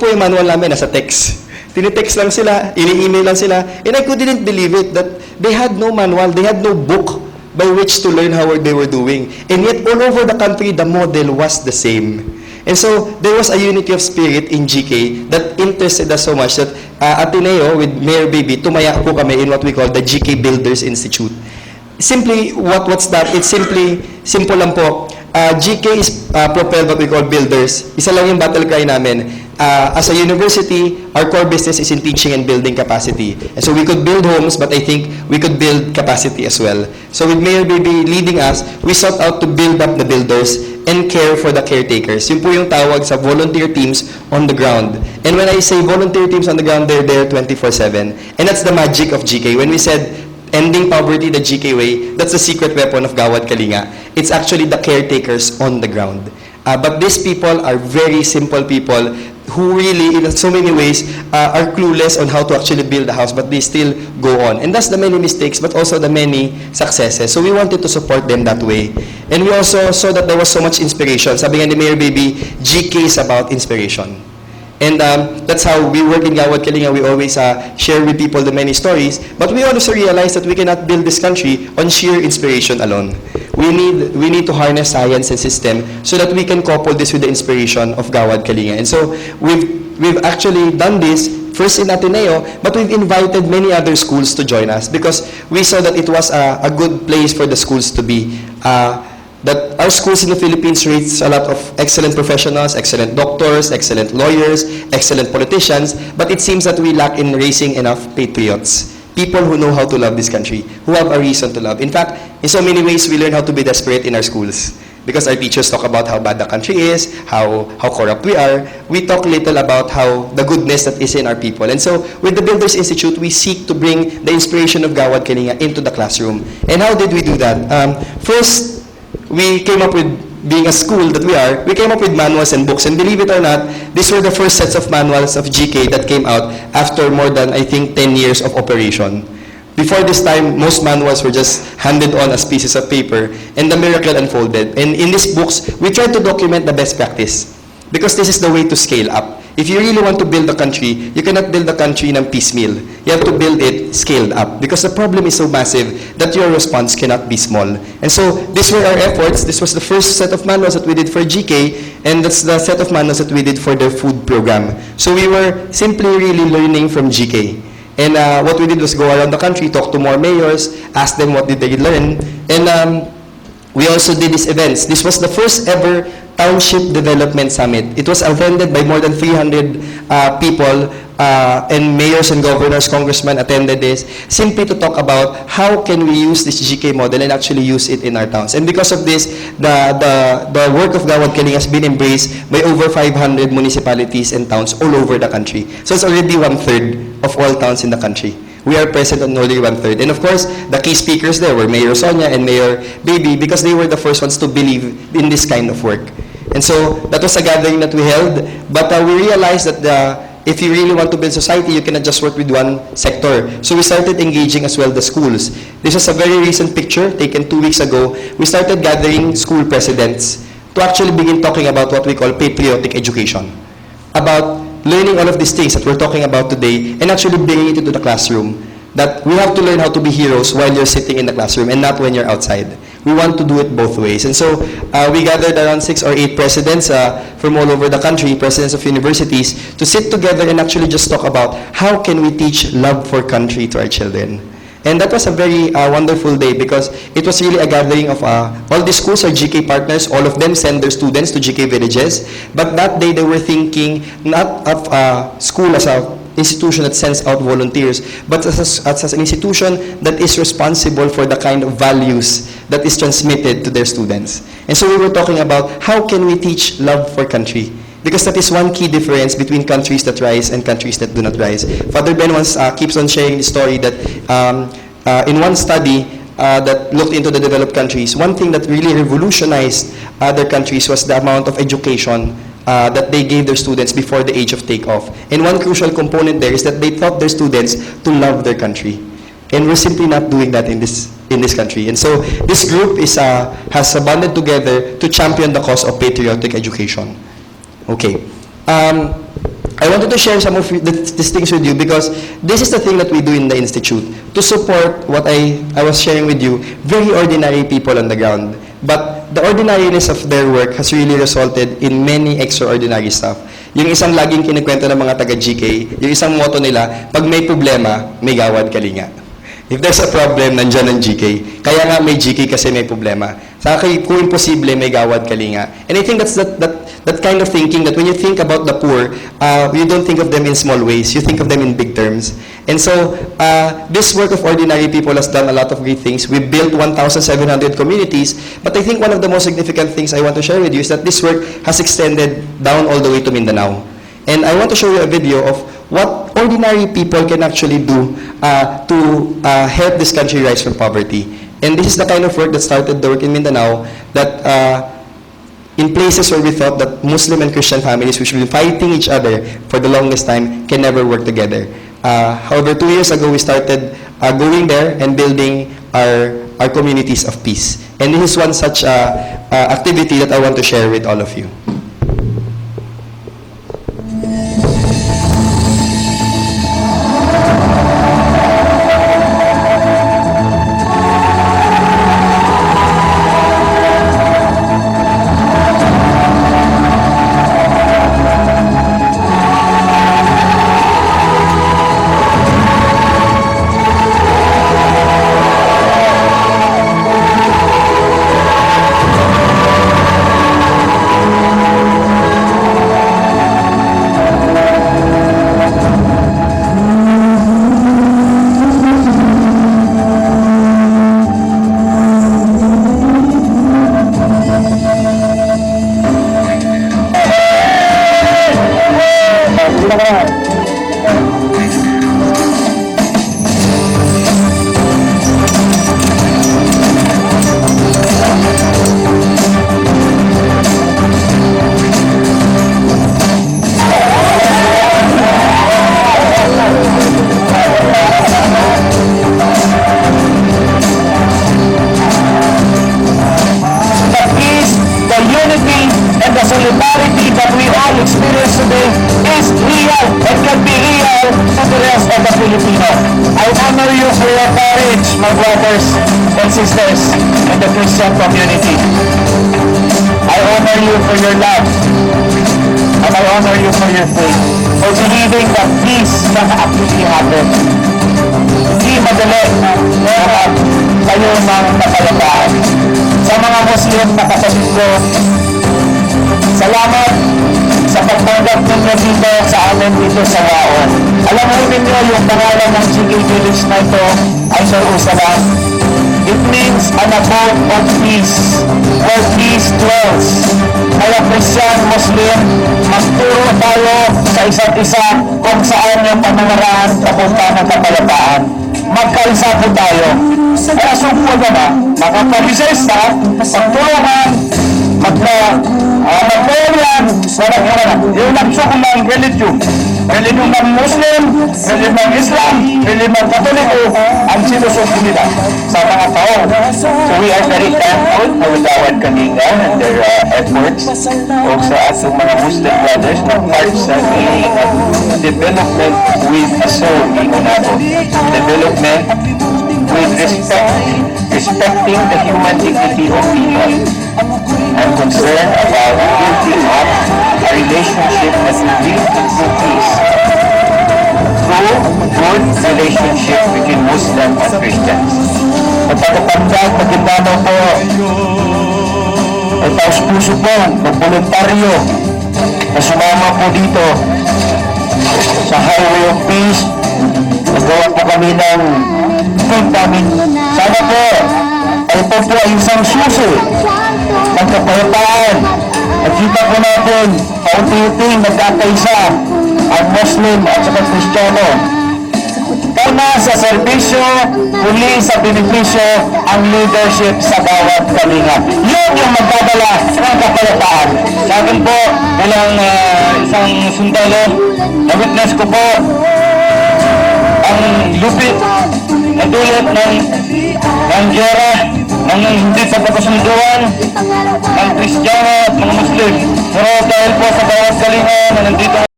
po yung manual namin, nasa text. Tinitext lang sila, ini-email lang sila, and I couldn't believe it that they had no manual, they had no book by which to learn how they were doing. And yet, all over the country, the model was the same. And so, there was a unity of spirit in GK that interested us so much that Ateneo, with Mayor Baby, tumaya po kami in what we call the GK Builders Institute. Simply, what's that? It's simple lang po. GK is propelled what we call builders. Isa lang yung battle cry namin. As a university, our core business is in teaching and building capacity. And so we could build homes, but I think we could build capacity as well. So with Mayor Baby leading us, we sought out to build up the builders and care for the caretakers. Yun po yung tawag sa volunteer teams on the ground. And when I say volunteer teams on the ground, they're there 24/7. And that's the magic of GK. When we said ending poverty the GK way, that's the secret weapon of Gawad Kalinga. It's actually the caretakers on the ground. But these people are very simple people who really, in so many ways, are clueless on how to actually build a house, but they still go on. And that's the many mistakes, but also the many successes. So we wanted to support them that way. And we also saw that there was so much inspiration. Sabi nga ni Mayor Baby, GK is about inspiration. And that's how we work in Gawad Kalinga. We always share with people the many stories. But we also realize that we cannot build this country on sheer inspiration alone. We need to harness science and system so that we can couple this with the inspiration of Gawad Kalinga. And so we've actually done this first in Ateneo, but we've invited many other schools to join us because we saw that it was a good place for the schools to be. That our schools in the Philippines raise a lot of excellent professionals, excellent doctors, excellent lawyers, excellent politicians, but it seems that we lack in raising enough patriots. People who know how to love this country, who have a reason to love. In fact, in so many ways, we learn how to be desperate in our schools. Because our teachers talk about how bad the country is, how corrupt we are. We talk little about how the goodness that is in our people. And so, with the Builders Institute, we seek to bring the inspiration of Gawad Kalinga into the classroom. And how did we do that? First, we came up with, being a school that we came up with manuals and books. And believe it or not, these were the first sets of manuals of GK that came out after more than, I think, 10 years of operation. Before this time, most manuals were just handed on as pieces of paper, and the miracle unfolded. And in these books, we tried to document the best practice, because this is the way to scale up. If you really want to build a country, you cannot build a country in piecemeal. You have to build it scaled up, because the problem is so massive that your response cannot be small. And so, these were our efforts. This was the first set of manuals that we did for GK, and that's the set of manuals that we did for their food program. So we were simply really learning from GK. And what we did was go around the country, talk to more mayors, ask them what did they learn. And we also did these events. This was the first ever Township Development Summit. It was attended by more than 300 people, and mayors and governors, congressmen attended this, simply to talk about how can we use this GK model and actually use it in our towns. And because of this, the work of Gawad Kalinga has been embraced by over 500 municipalities and towns all over the country. So it's already 1/3 of all towns in the country. We are present on only 1/3. And of course, the key speakers there were Mayor Sonia and Mayor Baby, because they were the first ones to believe in this kind of work. And so that was a gathering that we held. But we realized that if you really want to build society, you cannot just work with one sector. So we started engaging as well the schools. This was a very recent picture taken 2 weeks ago. We started gathering school presidents to actually begin talking about what we call patriotic education. About learning all of these things that we're talking about today and actually bringing it into the classroom. That we have to learn how to be heroes while you're sitting in the classroom and not when you're outside. We want to do it both ways. And so we gathered around 6 or 8 presidents from all over the country, presidents of universities, to sit together and actually just talk about how can we teach love for country to our children. And that was a very wonderful day, because it was really a gathering of all the schools are GK partners. All of them send their students to GK villages. But that day they were thinking not of school as a institution that sends out volunteers, but as an institution that is responsible for the kind of values that is transmitted to their students. And so we were talking about how can we teach love for country, because that is one key difference between countries that rise and countries that do not rise. Father Ben once keeps on sharing the story that in one study that looked into the developed countries, one thing that really revolutionized other countries was the amount of education that they gave their students before the age of takeoff. And one crucial component there is that they taught their students to love their country. And we're simply not doing that in this country. And so this group has bonded together to champion the cause of patriotic education. Okay. I wanted to share some of these things with you because this is the thing that we do in the Institute to support what I was sharing with you, very ordinary people on the ground. But the ordinariness of their work has really resulted in many extraordinary stuff. Yung isang laging kinikwento ng mga taga-GK, yung isang motto nila, pag may problema, may gawad kalinga. If there's a problem, nandyan ang GK. Kaya nga may GK kasi may problema. Sa akin, kung imposible, may gawad kalinga. And I think that's that kind of thinking that when you think about the poor, you don't think of them in small ways. You think of them in big terms. And so, this work of ordinary people has done a lot of great things. We built 1,700 communities. But I think one of the most significant things I want to share with you is that this work has extended down all the way to Mindanao. And I want to show you a video of what ordinary people can actually do to help this country rise from poverty. And this is the kind of work that started the work in Mindanao that in places where we thought that Muslim and Christian families, which have been fighting each other for the longest time, can never work together. However, 2 years ago, we started going there and building our communities of peace. And this is one such activity that I want to share with all of you. solidarity that we all experience today is real and can be real to the rest of the Filipino. I honor you for your courage, my brothers and sisters in the Christian community. I honor you for your love. And I honor you for your faith, for believing that peace can actually happen. Hindi madali na kayo ng kapayapaan. Sa mga Muslim na kapatid ko, salamat sa pagtanggap ninyo dito sa amin dito sa Waon. Alam mo ninyo yung pangalan ng GK Village na ito ay Jerusalem. It means an abode of peace, where peace dwells. Kaya Christian, Muslim, magturo tayo sa isa't isa kung saan yung pamamaraan papunta ng kapayapaan. Magkaisa po tayo. Kaya sumpo na ba? Makapag-resista, magtulungan, magpapayaan, yung nagsukong ng religion ng Muslim, religion ng Islam, religion ng Katoliko, ang sinusumpo nila sa mga tao. So we are very thankful with our Kalinga and their efforts. Also as mga Muslim brothers na part sa development with a soul, development with respecting the human dignity of people. I'm concerned about building up a relationship that will lead to true peace through good relationship between Muslim and Christians. At pagkapandag, pagkitanaw po, ay taos-puso po, magboluntaryo na sumama po dito sa Highway of Peace. Nagawa po kami ng namin. Sana po, ay po po ay isang susi ng kapayapaan. At kita po natin, kaunti-unting nagkakaisa ang Muslim at saka Kristiyano. Una sa serbisyo, huli sa benepisyo, ang leadership sa bawat kalinga. Yun yung magdadala ng kapayapaan. Sa akin po, bilang isang sundalo, na-witness ko po ang lupit na dulot ng gera, ng hindi pagkakasunduan ng Kristiyano at mga Muslim. Pero dahil po sa bawat kalinga na nandito